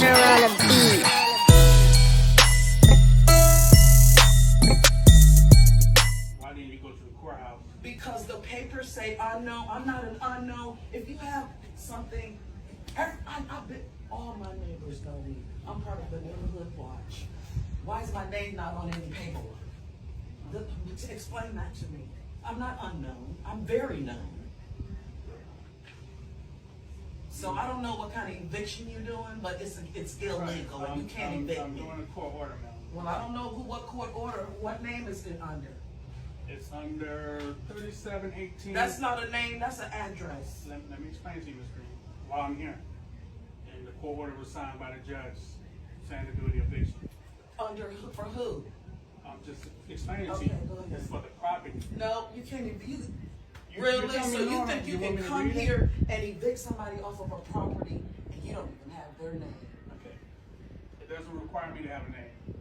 Monster on a beat. Why didn't you go to the courthouse? Because the papers say unknown. I'm not an unknown. If you have something, I bet all my neighbors know me. I'm part of the neighborhood watch. Why is my name not on any paperwork? Explain that to me. I'm not unknown. I'm very known. So I don't know what kind of eviction you're doing, but it's illegal and you can't evict I'm me. doing a court order now. Well, I don't know what court order, what name is it under? It's under 3718. That's not a name, that's an address. Let me explain to you, Ms. Green. While I'm here, and the court order was signed by the judge saying to do the eviction. For who? I'm just explaining to Okay, you. go ahead. It's for the property. No, you can't evict. You Really? tell me So you no, think you want can me to come read it? here and evict somebody off of a property and you don't even have their name? Okay. It doesn't require me to have a name.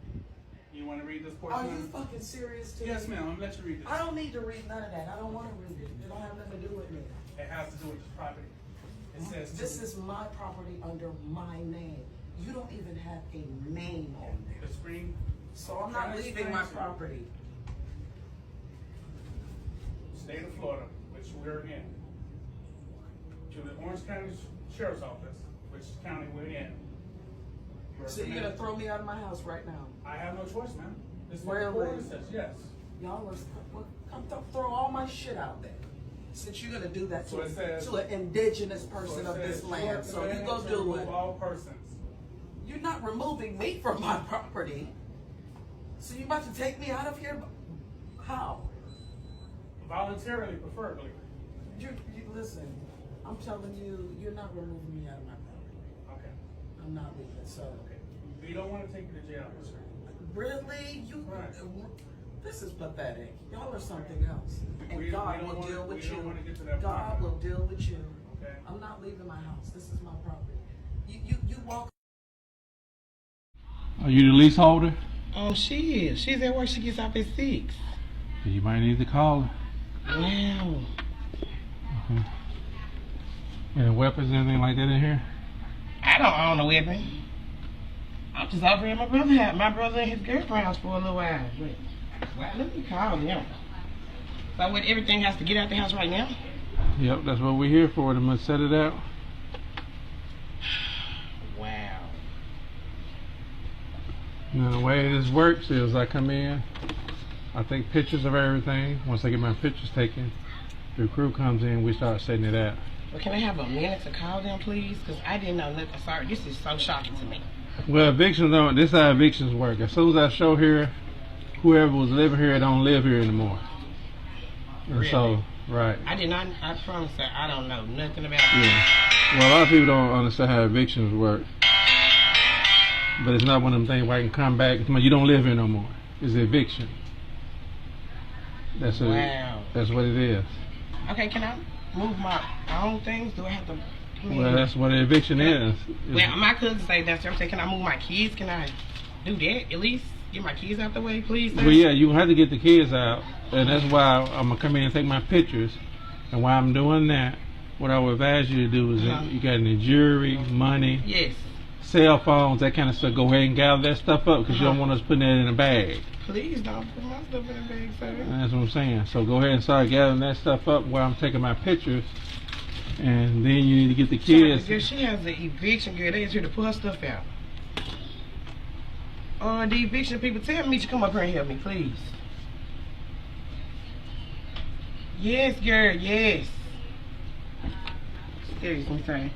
You want to read this Are portion? you fucking serious to Yes, me? ma'am. I'm gonna let you read this. I don't need to read none of that. I don't want to read it. It don't have nothing to do with me. It has to do with this property. It says This is my property under my name. You don't even have a name on there. the screen. So I'm not leaving my property. State of Florida, which we're in, to the Orange County Sheriff's Office, which county we're in. So you're gonna throw me out of my house right now? I have no choice, ma'am. This is what the Really? order says, yes. Y'all are, come throw all my shit out there. Since you're gonna do that So it says- to an indigenous So person it of this says, land, so you go to do remove it. all persons. You're not removing me from my property. So you about to take me out of here? How? Voluntarily, preferably. You listen, I'm telling you, you're not removing me out of my property. Okay. I'm not leaving, so. Okay. We don't want to take you to jail, sir. Really? You, Right. this is pathetic. Y'all are something else. And We God don't will wanna- deal with we don't you. wanna get to that God point. will deal with you. Okay. I'm not leaving my house. This is my property. You walk. Are you the leaseholder? She is. She's at work. She gets off at 6. You might need to call her. Wow. Any weapons, anything like that in here? I don't own a weapon. I'm just over here at my brother's house. My brother and his girlfriend house for a little while. But, well, let me call them. So what, everything has to get out the house right now? Yep, that's what we're here for. They must set it out. Wow. Now, the way this works is I come in, I take pictures of everything. Once I get my pictures taken, the crew comes in, we start setting it out. Well, can I have a minute to call them, please? Because I didn't know nothing. Sorry, this is so shocking to me. Well, evictions don't, this is how evictions work. As soon as I show here, whoever was living here don't live here anymore. And so, right. I did not, I promise that I don't know nothing about it. Yeah. Well, a lot of people don't understand how evictions work. But it's not one of them things where I can come back and come on, you don't live here no more. It's eviction. That's Wow. That's what it is. Okay, can I move my own things? Do I have to? Well, that's what an eviction is. Well, my cousin say downstairs. I'm saying, can I move my kids? Can I do that? At least get my kids out the way, please? Sir? Well, yeah, you have to get the kids out, and that's why I'm gonna come in and take my pictures. And while I'm doing that, what I would advise you to do is, you got any jewelry, money, Yes. cell phones, that kind of stuff. Go ahead and gather that stuff up because you don't want us putting that in a bag. Please don't put my stuff in the bag, sir. That's what I'm saying. So go ahead and start gathering that stuff up while I'm taking my pictures, and then you need to get the kids. Girl, she has the eviction, girl. They just here to put her stuff out. The eviction people, tell me to come up here and help me, please. Yes, girl, yes. Excuse me, sorry.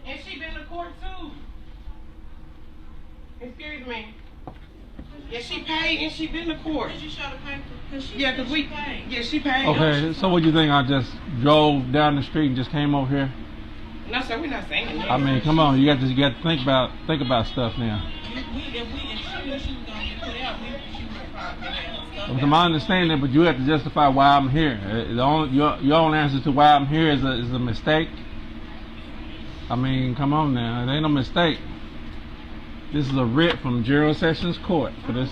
And she been to court too. Excuse me. Yeah, she paid and she been to court. Did you show the paper? She paid. Okay, so what do you think? I just drove down the street and just came over here? No, sir, we're not saying that. I mean, come on, you got to think about stuff now. If we knew she was gonna get put out, she would probably have stuff. I understand that, but you have to justify why I'm here. Your only answer to why I'm here is a mistake. I mean, come on now, it ain't no mistake. This is a writ from General Sessions Court for this.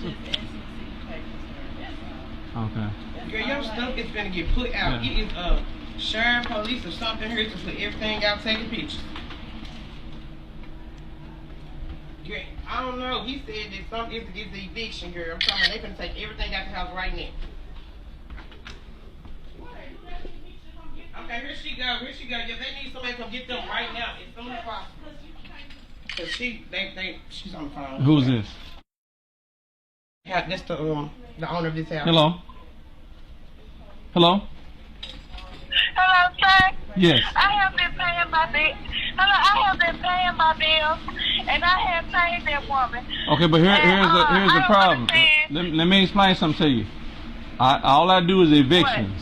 Okay. Girl, your stuff is gonna get put out. Yeah. It is sheriff, police, or something here to put everything out, taking pictures. Girl, I don't know. He said that some is the eviction, girl. I'm telling you, they finna take everything out the house right now. Okay, here she go. Yeah, they need somebody to come get them right now as soon as possible. Cause she's on the phone. Who's this? Yeah, that's the owner of this house. Hello. Hello, sir. Yes. I have been paying my bill. Hello, I have been paying my bills, and I have paid that woman. Okay, but here's the problem. Understand. Let me explain something to you. All I do is evictions.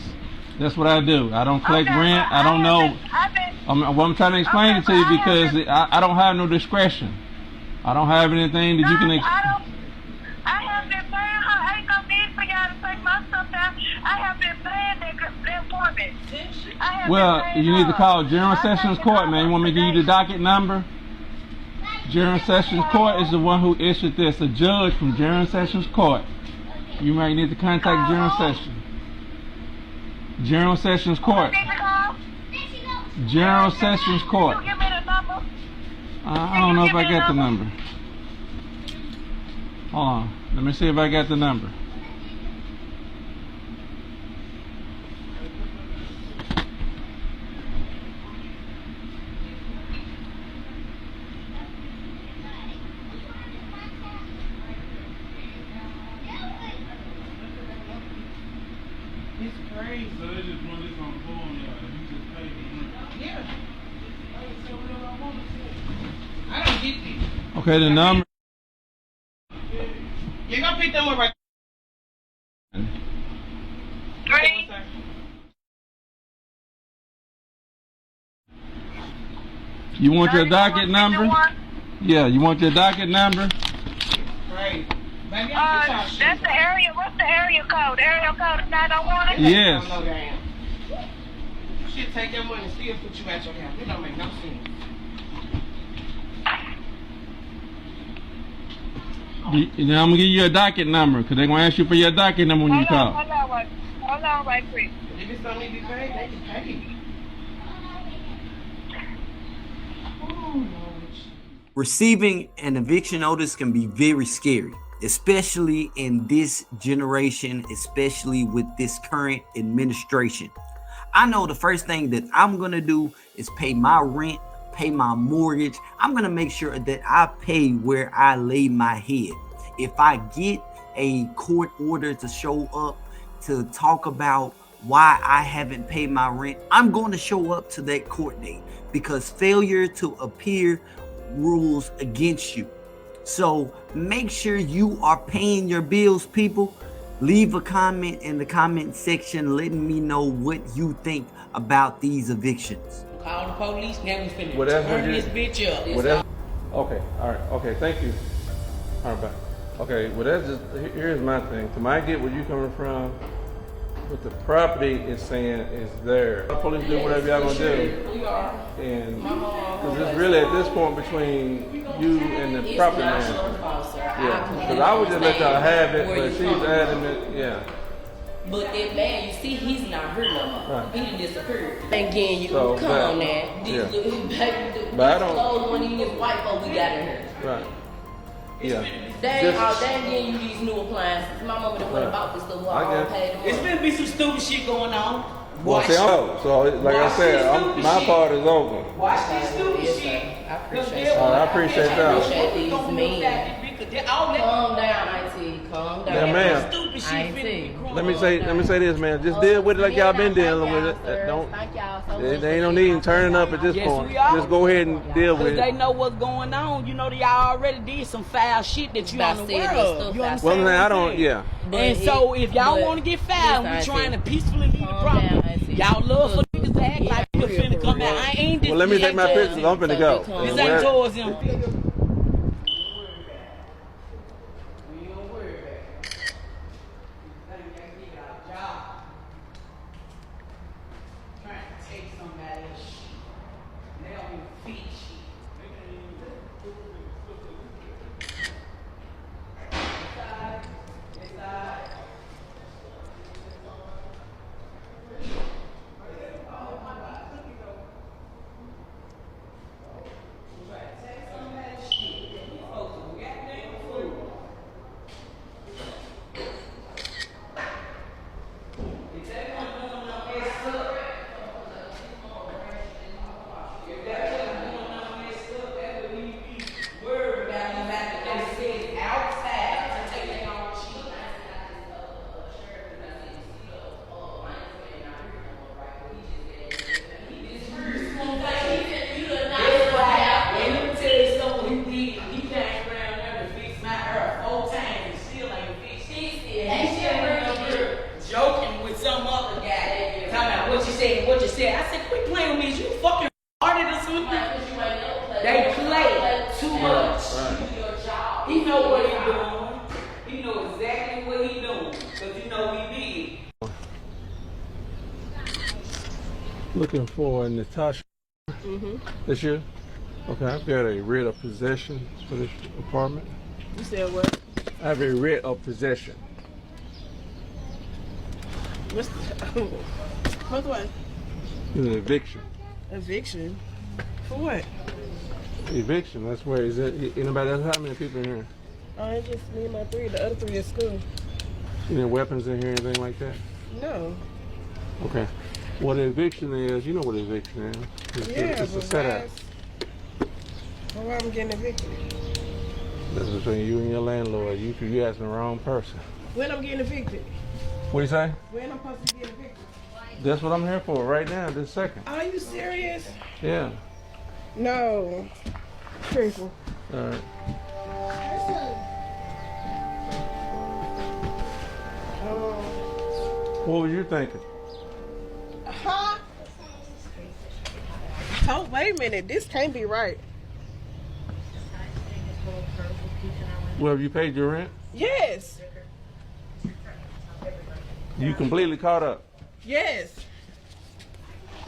That's what I do. I don't collect rent. I don't know. I'm trying to explain it to you because I don't have no discretion. I don't have anything that you can. I have been paying her. I ain't no need for y'all to take my stuff down. I have been paying that woman. Well, you need to call General Sessions Court, man. You want me to give you the docket number? General Sessions Court is the one who issued this. A judge from General Sessions Court. You might need to contact General Sessions. General Sessions Court. General Sessions Court. Can you give me the number? I don't know if I got the number. Hold on. Let me see if I got the number. It's crazy. So they just run this on the floor and you just pay the rent. Yeah. I don't get this. Okay, the number. You're gonna pick them up right. 3. You want your docket number? Yeah, you want your docket number? Right. Baby, I'm just That's the area. What's the area code? The area code is 901? Yes. No, damn. She'll take that money and still put you at your house. It don't make no sense. I'm gonna give you a docket number because they're gonna ask you for your docket number when you call. Hold on, right quick. If it's something to be paid, they can pay it. Receiving an eviction notice can be very scary, especially in this generation, especially with this current administration. I know the first thing that I'm gonna do is pay my rent, pay my mortgage. I'm gonna make sure that I pay where I lay my head. If I get a court order to show up to talk about why I haven't paid my rent, I'm going to show up to that court date because failure to appear rules against you. So make sure you are paying your bills, people. Leave a comment in the comment section letting me know what you think about these evictions. Call the police, now we finna Whatever turn it this is. bitch up. Whatever. Okay, all right, okay, thank you. All right, bye. Okay, well, that's just, here's my thing. I get where you coming from, but the property is saying is there. The police do whatever y'all gonna do. We are. And, because it's really at this point between you and the property manager. Yeah, because I would just let y'all have it, but she's adamant, yeah. But that man, you see, he's not here no more. Right. He done disappeared. Again, you So, come but- on now. These yeah. little baby, But I don't- old one, these white folk we got in here. Right. Yeah. They ain't Just- getting you these new appliances. My mama done went Right. about this stuff. I guess. It's been be some stupid shit going on. Well, see, so like I said, my part is over. Watch this stupid shit. I appreciate that. I appreciate that. I appreciate these men. Calm down, IT. Calm down. Yeah, ma'am. stupid shit finna be growing. Let me say this, man. Just deal with it like y'all been dealing with it. Don't. They ain't no need in turning up at this point. We are. Just go ahead and deal with Cause they it. know what's going on. You know, they already did some foul shit that you That's unaware it, of. stuff You that's understand? Well, man, I what I'm don't. saying? Yeah. And so if y'all but want to get foul, we listen, trying to I see. peacefully leave the Calm problem. down, I see. Y'all love for niggas to act Yeah, like you finna come out. I ain't this. Well, let me this take ain't my towards pictures. him. I'm finna go. This ain't towards him. What you said? I said, quit playing with me. You fucking retarded or something. They play too much. He know what he doing. He know exactly what he doing. Cause you know he did. Looking for Natasha. This year? Okay, I've got a writ of possession for this apartment. You said what? I have a writ of possession. What's what? It's an eviction. Eviction? For what? Eviction, that's where is it? Anybody else? How many people in here? Oh, it's just me and my three. The other three at school. Any weapons in here, anything like that? No. Okay. What an eviction is, you know what an eviction is. It's a setup. Why I'm getting evicted? That's between you and your landlord. You asking the wrong person. When I'm getting evicted? What do you say? When I'm supposed to be evicted? That's what I'm here for right now, this second. Are you serious? Yeah. No. Seriously. All right. What were you thinking? Huh? Oh, wait a minute. This can't be right. Well, have you paid your rent? Yes. You completely caught up? Yes.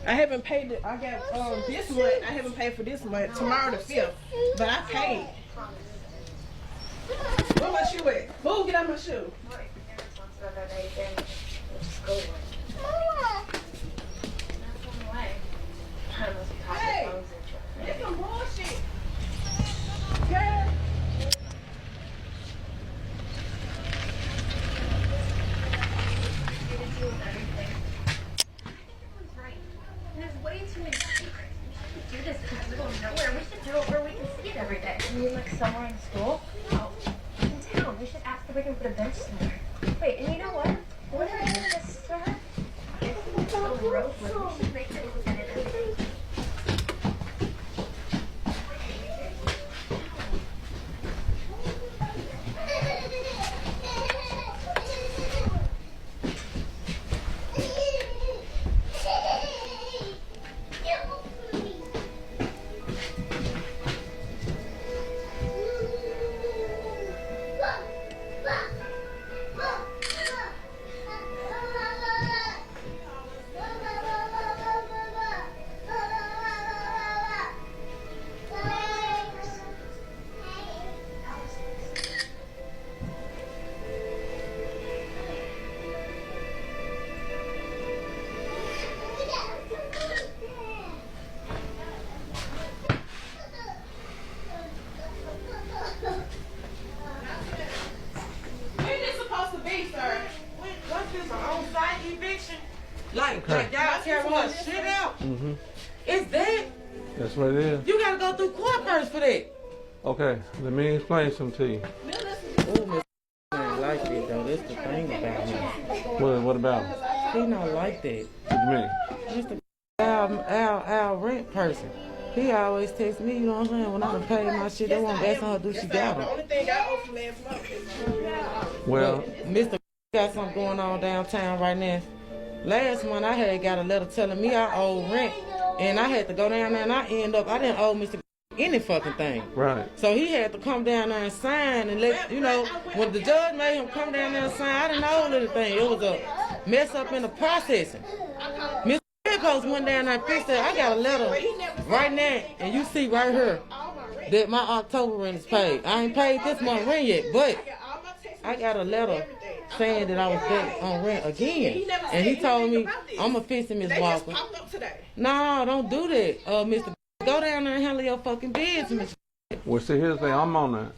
I haven't paid it. I got this month. I haven't paid for this month. Tomorrow the 5th. But I paid. Where my shoe at? Boo, get out my shoe. Hey, it's some bullshit. Girl. There's way too many secrets. We shouldn't do this in the middle of nowhere. We should do it where we can see it every day. You mean like somewhere in school? No. In town. We should ask if we can put a bench somewhere. Wait, and you know what? What if we do this to her? It's so road we should make it independent and safe. Like y'all tear my shit out. Mm-hmm. It's that. That's what it is. You gotta go through court first for that. Okay, let me explain something to you. Ooh, Miss ain't like it though. This the thing about him. What about him? He not like that. What you mean? Just our rent person. He always texts me, you know what I'm saying? When I done paid my shit, they won't ask her, do she got The it? only thing I owe from last month is Well, Mr. got something going on downtown right now. Last month I had got a letter telling me I owe rent, and I had to go down there and I didn't owe Mr. any fucking thing. right. So he had to come down there and sign and let, you know, when the judge made him come down there and sign, I didn't know anything. It was a mess up in the processing. Mr. Post went down there and fixed it. I got a letter right now, and you see right here that my October rent is paid. I ain't paid this month rent yet, but I got a letter saying that I was back on rent again. And he told me, I'm going to fix it, Ms. Walker. No, don't do that, Mr. Go down there and handle your fucking business. Well, see, here's the thing. I'm on the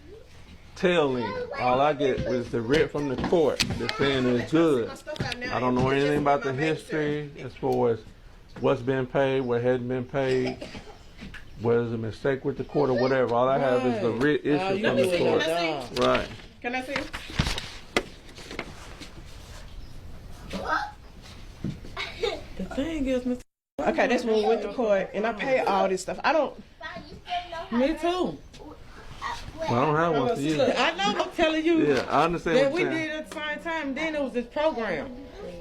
tail end. All I get was the writ from the court. They're saying it's good. I don't know anything about the history as far as what's been paid, what hadn't been paid, whether a mistake with the court or whatever. All I have is the writ issue from the court. Right. Can I see? The thing is, Mr. Okay, that's when we went to court, and I paid all this stuff. I don't. Me too. Well, I don't have one for you. I know, I'm telling you. Yeah, I understand that what we you're saying. did at the same time. Then it was this program.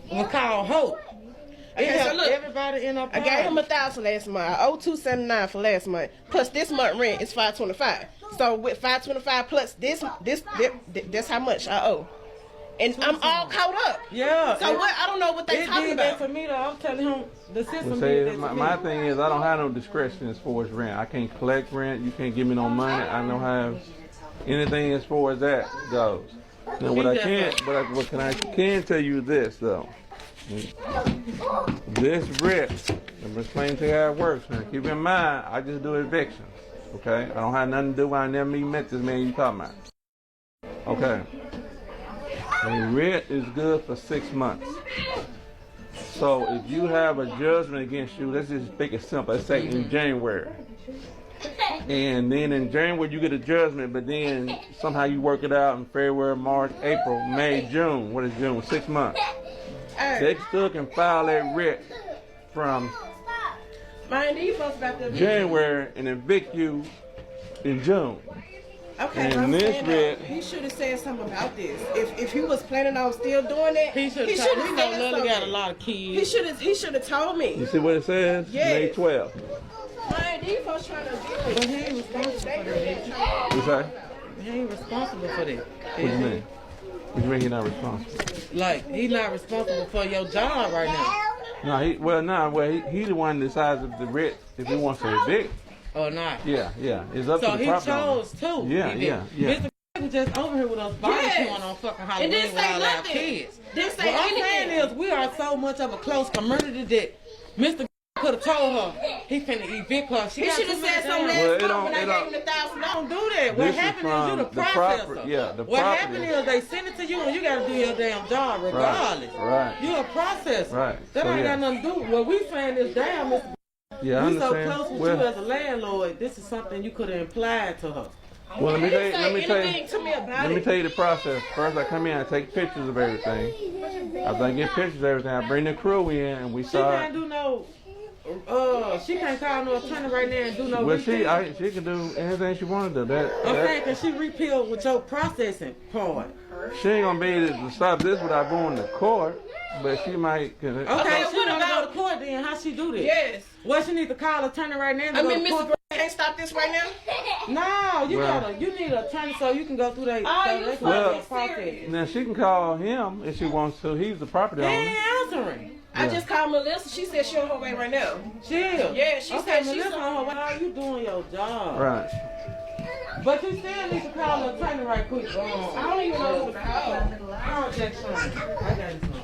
It was called Hope. It Okay, so helped look, everybody in our I gave him $1,000 last month. I owe $279 for last month. Plus this month rent is $525. So with $525 plus this, that's how much I owe. And I'm all caught up. Yeah. So what? I don't know what they It talking did that about. for me though. I'm telling him the system Well, did say, that to me. my thing is, I don't have no discretion as far as rent. I can't collect rent. You can't give me no money. I don't have anything as far as that goes. Now, what I can tell you this though. This rent, I'm explaining to you how it works. Now, keep in mind, I just do evictions. Okay, I don't have nothing to do. I never even met this man you talking about. Okay. And rent is good for 6 months. So if you have a judgment against you, let's just make it simple. Let's say in January. And then in January you get a judgment, but then somehow you work it out in February, March, April, May, June. What is June? 6 months. They still can file that rent from January and evict you in June. Okay, And but I'm this saying rent- though, he should have said something about this. If he was planning on still doing it, He should have. said He know Lily something. got a lot of kids. He should have told me. You see what it says? Yes. May 12th. Man, these folks trying to do it. But he ain't responsible for that. You say? He ain't responsible for that. What do you mean? What do you mean he's not responsible? Like, he not responsible for your job right now. No, he the one that decides if the rent, if he wants to evict. Or not. Yeah. It's up So to the he property owner. chose too. Yeah. Mr. was just over here with us barbecuing on fucking Halloween didn't with say all our nothing. kids. Didn't say What I'm anything. saying is, we are so much of a close community that Mr. could have told her he finna evict her. She He got should have too said many something damn- Well, last it month when I don't- gave him $1,000. Don't do that. What This is happened is you from the the processor. property. Yeah, the what property. happened is they send it to you and you gotta do your damn job regardless. Right. You a processor. Right. That So, ain't yeah. got nothing to do. What we saying is, damn, Mr. Yeah, I We so understand. close with Well, you as a landlord. This is something you could have implied to her. well, let me tell you. Let me tell Anything you. to me about Let me it. tell you the process. First, I come in, I take pictures of everything. After I get pictures of everything, I bring the crew in, and we She start. can't do no. She can't call no attorney right now and do no. Well, repeal. she can do anything she want to do. I'm saying, can she repeal with your processing part? She ain't gonna be able to stop this without going to court, but she might. Okay, Okay, she what wanna go about- to court then? How she do that? Yes. Well, she need to call attorney right now. And I go mean, to Mr. court. Gray can't stop this right now. No, you Well- you need an attorney so you can go through that. Oh, you fucking serious. Now she can call him if she wants to. He's the property He owner. ain't answering. I just called Melissa. She said she on her way right now. Chill. Yeah, she okay, said she's Melissa on her way. How you doing your job? Right. But you still need to call the attorney right quick. I don't even know who to call. Call Jackson. I got his number.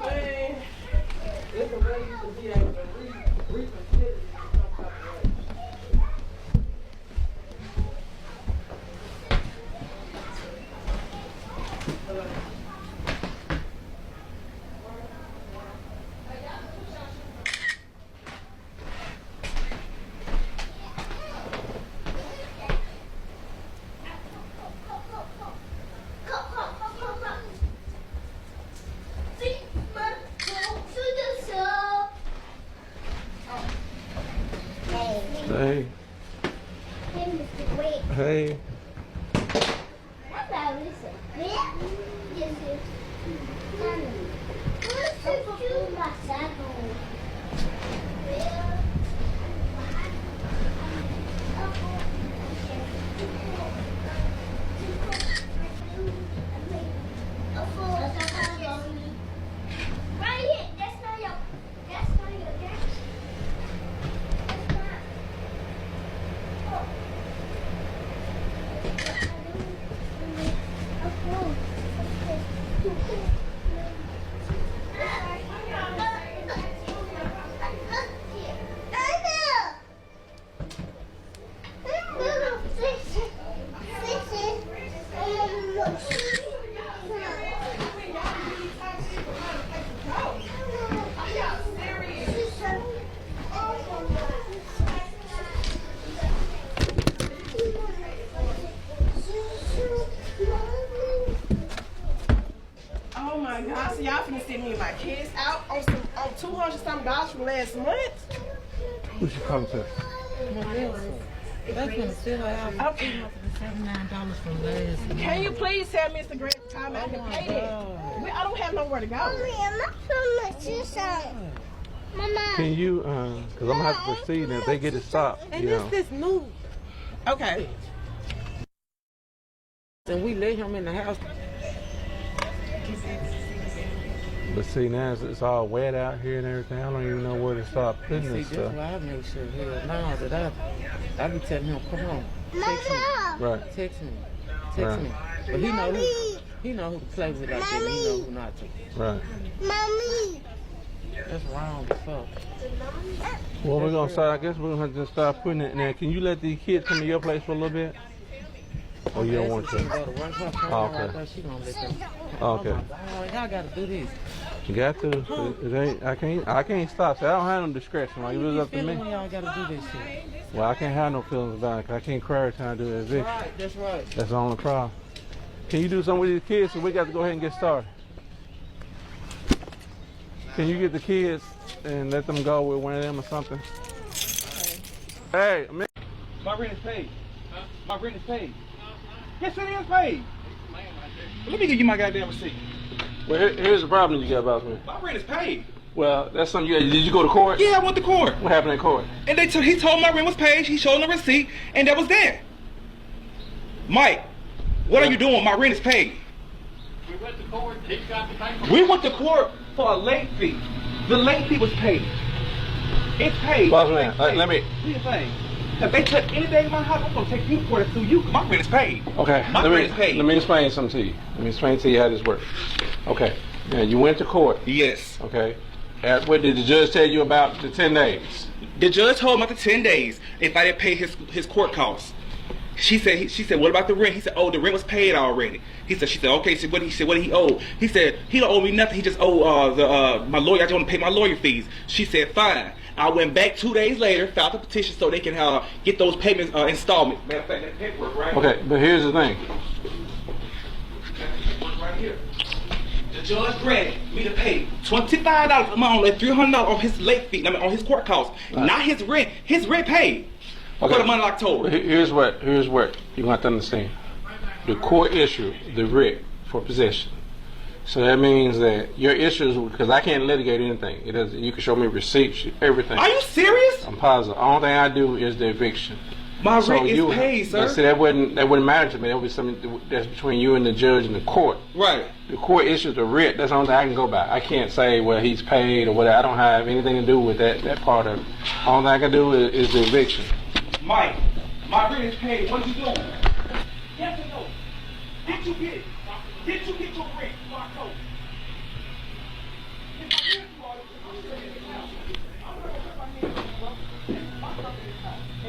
Man. It's a way you can be able to reconsider some type of way. paid. Oh my God, so y'all finna send me and my kids out on some $200 something from last month? Who she talking to? That's gonna fill her out. Okay. $79 from last month. Can you please tell Mr. Grant the time I can pay that? I don't have nowhere to go. Can you, because I'm going to have to proceed, and if they get it stopped, And you know. this new. Okay. And we let him in the house. But see, now it's all wet out here and everything. I don't even know where to start putting See, this this stuff. why I make sure hell now that I be telling him, come on, text me. Right. Text me. Right. Me. But he know who to play with like that, and he know who not to. Right. That's wrong as fuck. Well, we're going to start, I guess we're going to just start putting it in there. Can you let these kids come to your place for a little bit? Or you don't want to? Okay. She gonna let them. Okay. Oh my God, y'all gotta do this. You got to. It ain't, I can't stop. So I don't have no discretion. Like, it was up to me. When y'all gotta do this shit. Well, I can't have no feelings about it, 'cause I can't cry every time I do an eviction. Right, that's right. That's the only problem. Can you do something with these kids so we got to go ahead and get started? Can you get the kids and let them go with one of them or something? Hey, man. My rent is paid. Huh? My rent is paid. Yes, it is paid. Let me give you my goddamn receipt. Well, here's the problem you got, boss man. My rent is paid. Well, that's something you got. Did you go to court? Yeah, I went to court. What happened in court? And he told my rent was paid. He showed the receipt, and that was that. Mike, what are you doing? My rent is paid. We went to court. He got the paper. We went to court for a late fee. The late fee was paid. It's paid. Boss man, let me. Do your thing. If they took any day in my house, I'm gonna take you to court and sue you. My rent is paid. Okay. My rent is paid. Let me explain something to you. Let me explain to you how this works. Okay. Now you went to court. Yes. Okay. What did the judge tell you about the 10 days? The judge told him about the 10 days if I didn't pay his court costs. She said, what about the rent? He said, oh, the rent was paid already. She said, okay. She said, what did he owe? He said, he don't owe me nothing. He just owe my lawyer. I just want to pay my lawyer fees. She said, fine. I went back 2 days later, filed a petition so they can get those payments installments. Matter of fact, that paperwork right here. Okay, but here's the thing. That paperwork right here. The judge granted me to pay $25 a month, like $300 on his late fee, on his court costs. Right. Not his rent. His rent paid. Okay. For the month of October. Here's what you're going to have to understand. The court issued the writ for possession. So that means that your issues, because I can't litigate anything. It does. You can show me receipts, everything. Are you serious? I'm positive. The only thing I do is the eviction. My rent is paid, sir. See, that wouldn't matter to me. That would be something that's between you and the judge and the court. Right. The court issues the writ. That's the only thing I can go by. I can't say, well, he's paid or whatever. I don't have anything to do with that part of it. The only thing I can do is the eviction. Mike, my rent is paid. What are you doing? Yes or no? Did you get it? Did you get your rent? Marco? And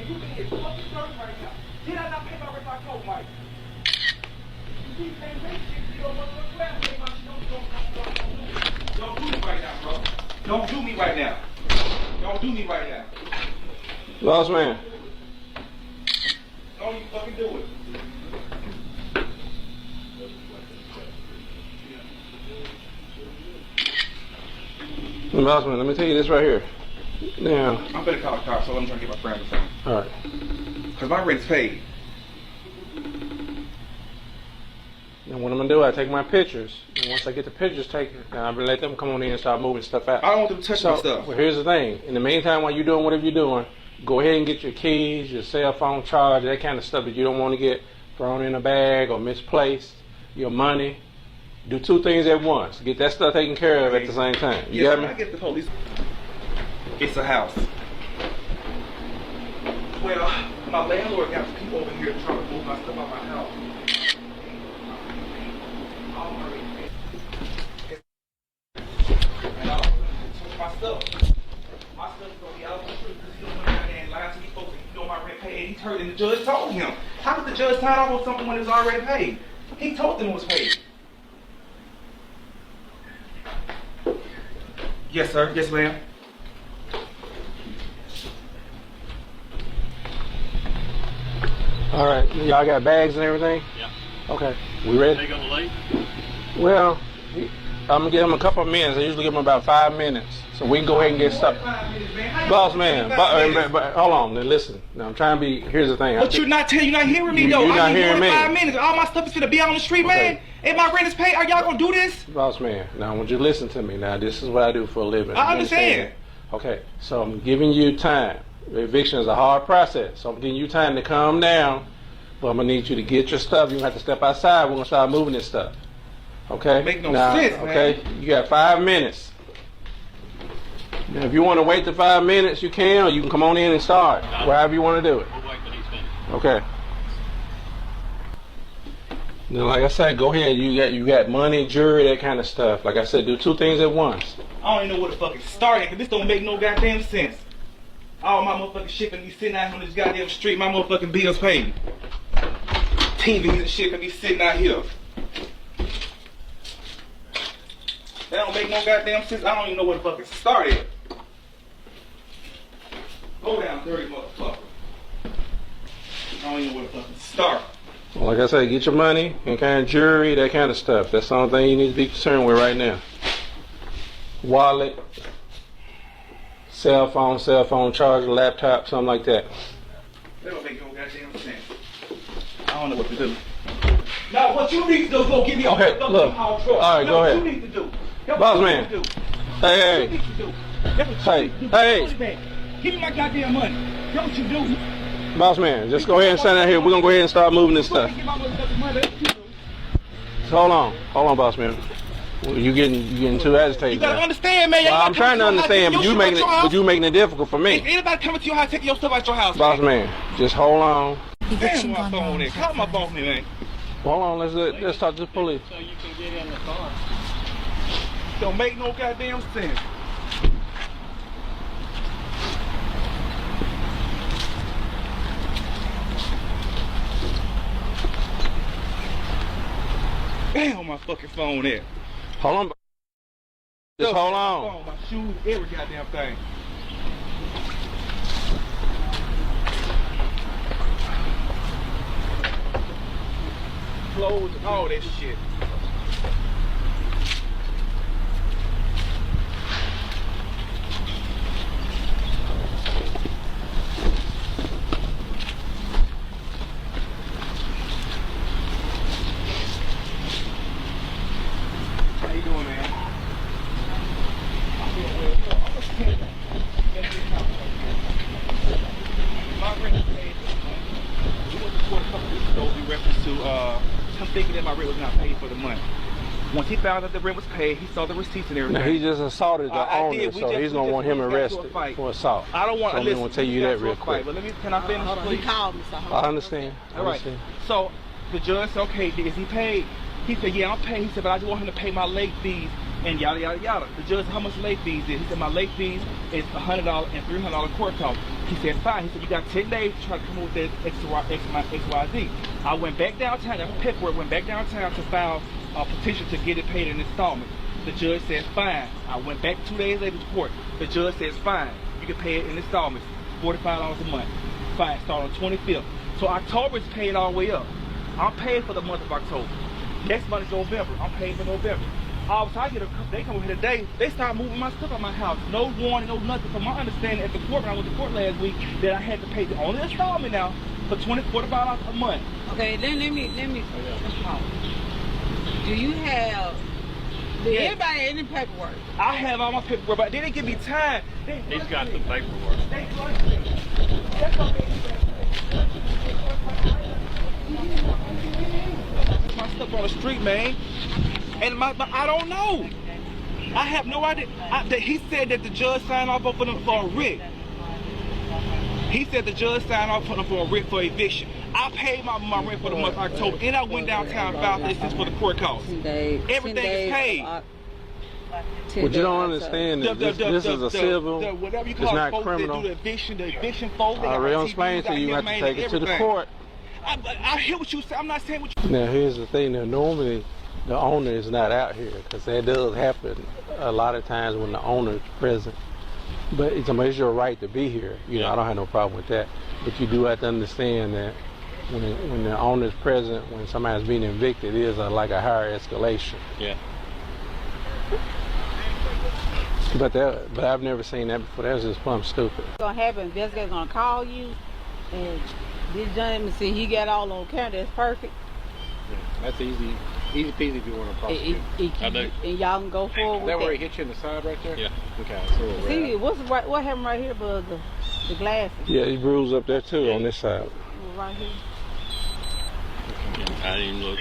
you can get fucking dirt right now. Did I not pay my rent by code, Mike? You keep paying rent, you don't want to grab me, don't do me right now, bro. Don't do me right now. Don't do me right now. Lost man. Don't you fucking do it. Lost man, let me tell you this right here. Now, I'm better call a car, so I'm trying to get my friend the phone. all right. Because my rent's paid. And what I'm gonna do, I take my pictures, and once I get the pictures taken, then I'm gonna let them come on in and start moving stuff out. I don't want them to touch my stuff. Well, here's the thing. In the meantime, while you're doing whatever you're doing, go ahead and get your keys, your cell phone charge, that kind of stuff that you don't want to get thrown in a bag or misplaced, your money. Do two things at once. Get that stuff taken care of at the same time. You got me? I get the police. It's a house. Well, my landlord got people over here trying to move my stuff out of my house. And I'll touch my stuff. My stuff's gonna be out of the street because he don't want to go and lie to these folks and you know my rent paid. He heard and the judge told him. How could the judge sign off on something when it was already paid? He told them it was paid. Yes, sir. Yes, ma'am. All right. Y'all got bags and everything? Yeah. Okay. We ready? They gonna leave? Well, I'm gonna give him a couple of minutes. I usually give him about 5 minutes, so we can go ahead and get stuff. Boss man, but hold on. Now listen. Now I'm trying to be. Here's the thing. But you're not hearing me though. You're not I need hearing more than me. 5 minutes. All my stuff is gonna be out on the street, man. If my rent is paid, are y'all gonna do this? Boss man, now I want you to listen to me. Now this is what I do for a living. I You understand. Okay, so I'm giving you time. Eviction is a hard process, so I'm giving you time to calm down. But I'm gonna need you to get your stuff. You're gonna have to step outside. We're gonna start moving this stuff. Okay? Make no now, sense, man. Okay, you got 5 minutes. Now, if you want to wait the 5 minutes, you can, or you can come on in and start. Wherever you want to do it. We'll wait till he's finished. Okay. Then, like I said, go ahead. You got money, jewelry, that kind of stuff. Like I said, do two things at once. I don't even know where to fucking start at, because this don't make no goddamn sense. All my motherfucking shit can be sitting out on this goddamn street. My motherfucking bills paid. TVs and shit can be sitting out here. That don't make no goddamn sense. I don't even know where to fucking start at. Go down, dirty motherfucker. I don't even know where to fucking start. Well, like I said, get your money and kind of jewelry, that kind of stuff. That's the only thing you need to be concerned with right now. Wallet, cell phone charger, laptop, something like that. That don't make no goddamn sense. I don't know what to do. Now, what you need to do is go get me a Okay, look. all right, go ahead. What you need to do. That's Boss what man. you need to do. Hey, What you need to do. That's what Hey, you need to do. hey. Money back. Give me my goddamn money. That's what you do. boss man, just go ahead and stand out here. We're gonna go ahead and start moving this Go ahead stuff. and get my motherfucking money. That's what you do. Hold on, boss man. Well, you getting too agitated. You gotta now. understand, man. Well, I'm Anybody trying to coming your house, understand, but taking your shit out your house? you making it difficult for If me. anybody coming to your house, taking your stuff out your house, Boss man, just hold on. Eviction Damn, my gone phone wrong. there. Call my phone here, man. Hold on, let's talk to the police. So you can get in the car. Don't make no goddamn sense. Damn, my fucking phone there. Hold on. Just hold on. My phone, my shoes, every goddamn thing. Clothes and all that shit. How you doing, man? I'm doing well. I'm a tenant. My rent is paid. We went to court a couple weeks ago in reference to him thinking that my rent was not paid for the month. Once he found out the rent was paid, he saw the receipts and everything. Now, he just assaulted the I owner, did. so he's gonna want him arrested for assault. I don't want So to I'm listen. gonna tell you that real quick. But can I finish, please? He called me, so I understand. All right. So the judge said, okay, is he paid? He said, yeah, I'm paid. He said, but I just want him to pay my late fees and yada, yada, yada. The judge said, how much late fees is? He said, my late fees is $100 and $300 court costs. He said, fine. He said, you got 10 days to try to come up with that XYZ. I went back downtown, got my paperwork, went back downtown to file a petition to get it paid in installments. The judge said, fine. I went back 2 days later to court. The judge says, fine. You can pay it in installments, $45 a month. Fine, start on 25th. So October is paid all the way up. I'm paid for the month of October. Next month is November. I'm paid for November. All of a sudden, they come over here today. They start moving my stuff out of my house. No warning, no nothing. From my understanding at the court, when I went to court last week, that I had to pay the only installment now for $45 a month. Okay, let me. Do you have anybody any paperwork? I have all my paperwork, but they didn't give me time. He's got the paperwork. My stuff on the street, man. And I don't know. I have no idea. He said that the judge signed off for a writ. He said the judge signed off for a writ for eviction. I paid my rent for the month of October, and I went downtown and filed this for the court costs. Everything is paid. What you don't understand is this is a civil, whatever you it's call not folks criminal. that do the eviction folks. I already explained to you, you have to take it to the court. I hear what you say. I'm not saying what you. Now here's the thing, that normally the owner is not out here, because that does happen a lot of times when the owner is present. But it's your right to be here. You know, I don't have no problem with that. But you do have to understand that when the owner is present, when somebody's being evicted, it is like a higher escalation. Yeah. But I've never seen that before. That's just plumb stupid. What's gonna happen? Investigator's gonna call you, and this gentleman see he got all on camera. That's perfect. Yeah. That's easy peasy if you want to prosecute. And y'all can go forward with that. That where he hit you in the side right there? Yeah. Okay. So see, what happened right here, but the glasses. Yeah, he bruised up there too on this side. Right here. I didn't even look.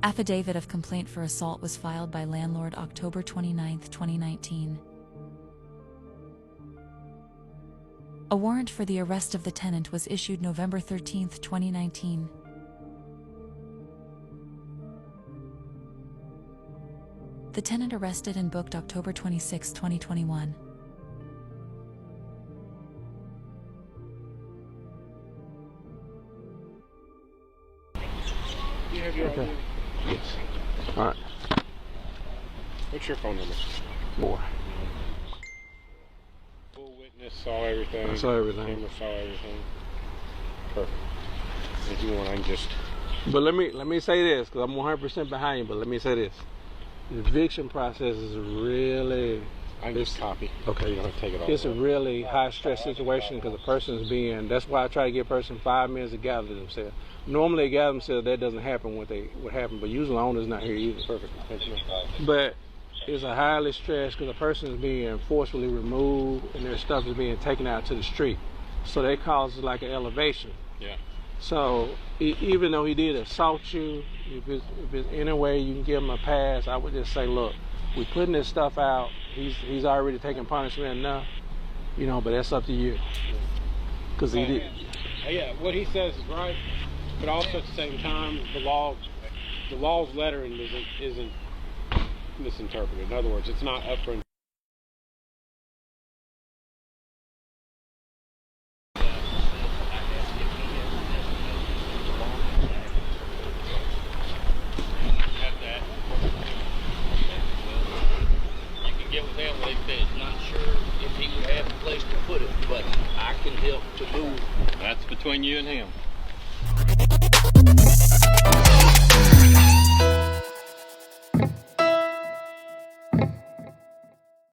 Affidavit of complaint for assault was filed by Landlord October 29, 2019. A warrant for the arrest of the tenant was issued November 13, 2019. The tenant arrested and booked October 26, 2021. You have your Okay. Yes. All right. What's your phone number? 4. Full witness, saw everything. I saw everything. Camera saw everything. Perfect. If you want, I can just. But let me say this, because I'm 100% behind you. But let me say this: the eviction process is really. I can just copy. Okay. You don't have to take it all. It's a really high stress situation because the person's being. That's why I try to give a person 5 minutes to gather themselves. Normally they gather themselves. That doesn't happen what happened. But usually the owner's not here either. Perfect. Thank you. But it's a highly stressed because the person is being forcefully removed and their stuff is being taken out to the street. So that causes like an elevation. Yeah. So even though he did assault you, if it's any way you can give him a pass, I would just say, look, we're putting this stuff out. He's already taking punishment enough, you know. But that's up to you, because he did. Yeah, what he says is right, but also at the same time, the law's lettering isn't misinterpreted. In other words, it's not up for. Get with them, they said not sure if he would have a place to put it, but I can help to move. That's between you and him.